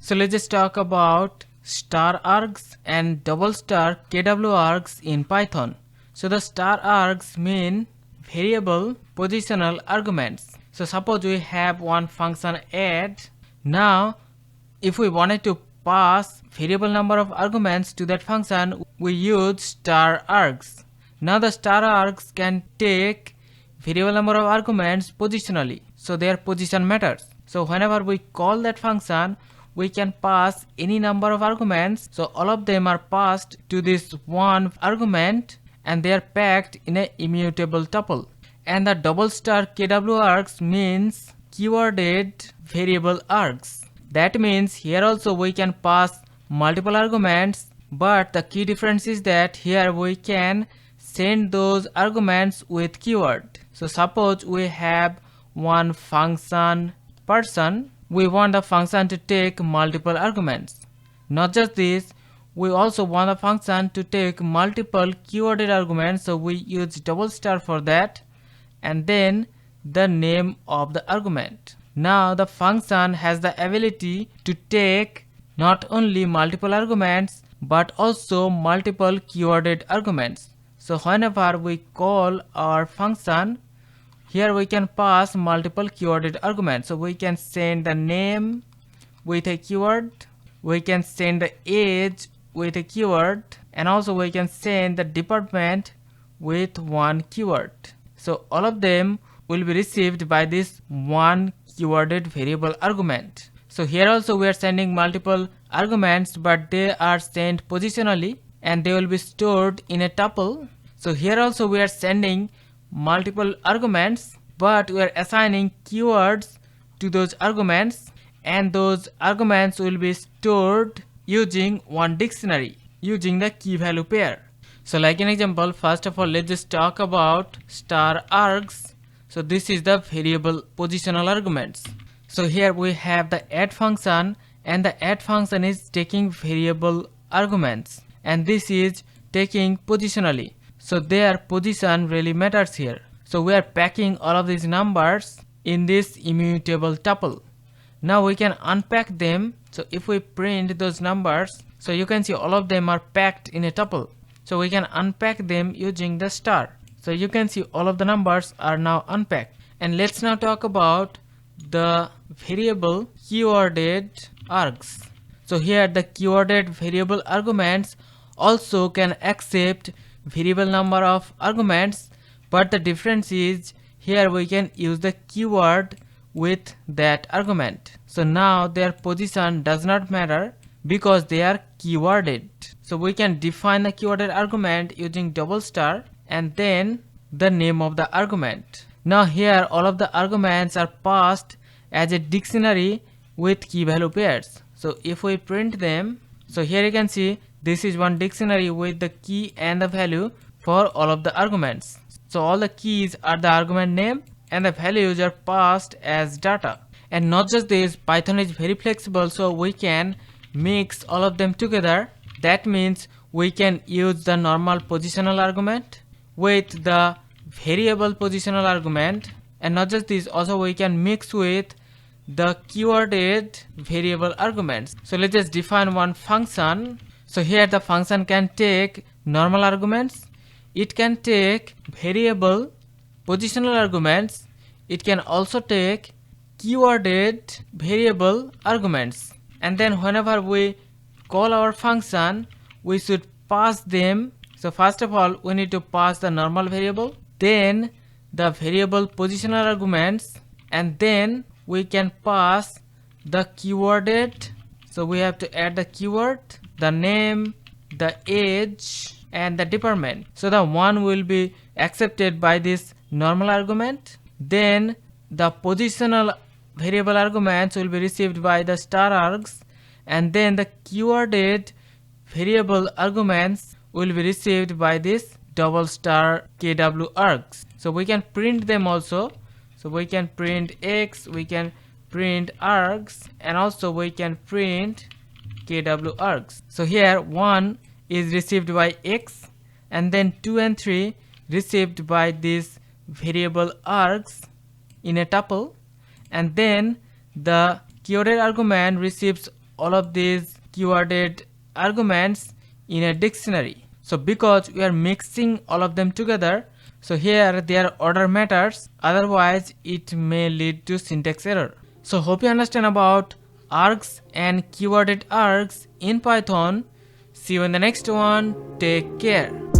So let's just talk about star args and double star kw args in Python. So the star args mean variable positional arguments. So suppose we have one function add. Now if we wanted to pass variable number of arguments to that function, we use star args. Now the star args can take variable number of arguments positionally, so their position matters. So whenever we call that function, we can pass any number of arguments, so all of them are passed to this one argument and they are packed in a immutable tuple. And the double star kw args means keyworded variable args. That means here also we can pass multiple arguments, but the key difference is that here we can send those arguments with keyword. So suppose we have one function person, we want the function to take multiple arguments. Not just this, we also want the function to take multiple keyworded arguments, so we use double star for that, and then the name of the argument. Now the function has the ability to take not only multiple arguments but also multiple keyworded arguments. So whenever we call our function, here we can pass multiple keyworded arguments. So we can send the name with a keyword, we can send the age with a keyword, and also we can send the department with one keyword. So all of them will be received by this one keyworded variable argument. So here also we are sending multiple arguments, but they are sent positionally and they will be stored in a tuple. So here also we are sending multiple arguments, but we are assigning keywords to those arguments, and those arguments will be stored using one dictionary using the key value pair. So like an example, first of all let's just talk about star args. So this is the variable positional arguments. So here we have the add function, and the add function is taking variable arguments, and this is taking positionally. So their position really matters here. So we are packing all of these numbers in this immutable tuple. Now we can unpack them. So if we print those numbers, so you can see all of them are packed in a tuple. So we can unpack them using the star. So you can see all of the numbers are now unpacked. And let's now talk about the variable keyworded args. So here the keyworded variable arguments also can accept variable number of arguments, but the difference is here we can use the keyword with that argument. So now their position does not matter because they are keyworded. So we can define the keyworded argument using double star and then the name of the argument. Now here all of the arguments are passed as a dictionary with key value pairs. So if we print them, so here you can see this is one dictionary with the key and the value for all of the arguments. So all the keys are the argument name and the values are passed as data. And not just this, Python is very flexible, so we can mix all of them together. That means we can use the normal positional argument with the variable positional argument, and not just this, also we can mix with the keyworded variable arguments. So let's just define one function. So here the function can take normal arguments, it can take variable positional arguments, it can also take keyworded variable arguments. And then whenever we call our function, we should pass them. So first of all we need to pass the normal variable, then the variable positional arguments, and then we can pass the keyworded. So we have to add the keyword, the name, the age, and the department. So the one will be accepted by this normal argument, then the positional variable arguments will be received by the star args, and then the keyworded variable arguments will be received by this double star kw args. So we can print them also. So we can print x, we can print args, and also we can print kw args. So here 1 is received by x, and then 2 and 3 received by this variable args in a tuple, and then the keyworded argument receives all of these keyworded arguments in a dictionary. So because we are mixing all of them together, so here their order matters, otherwise it may lead to syntax error. So hope you understand about args and keyworded args in Python. See you in the next one. Take care.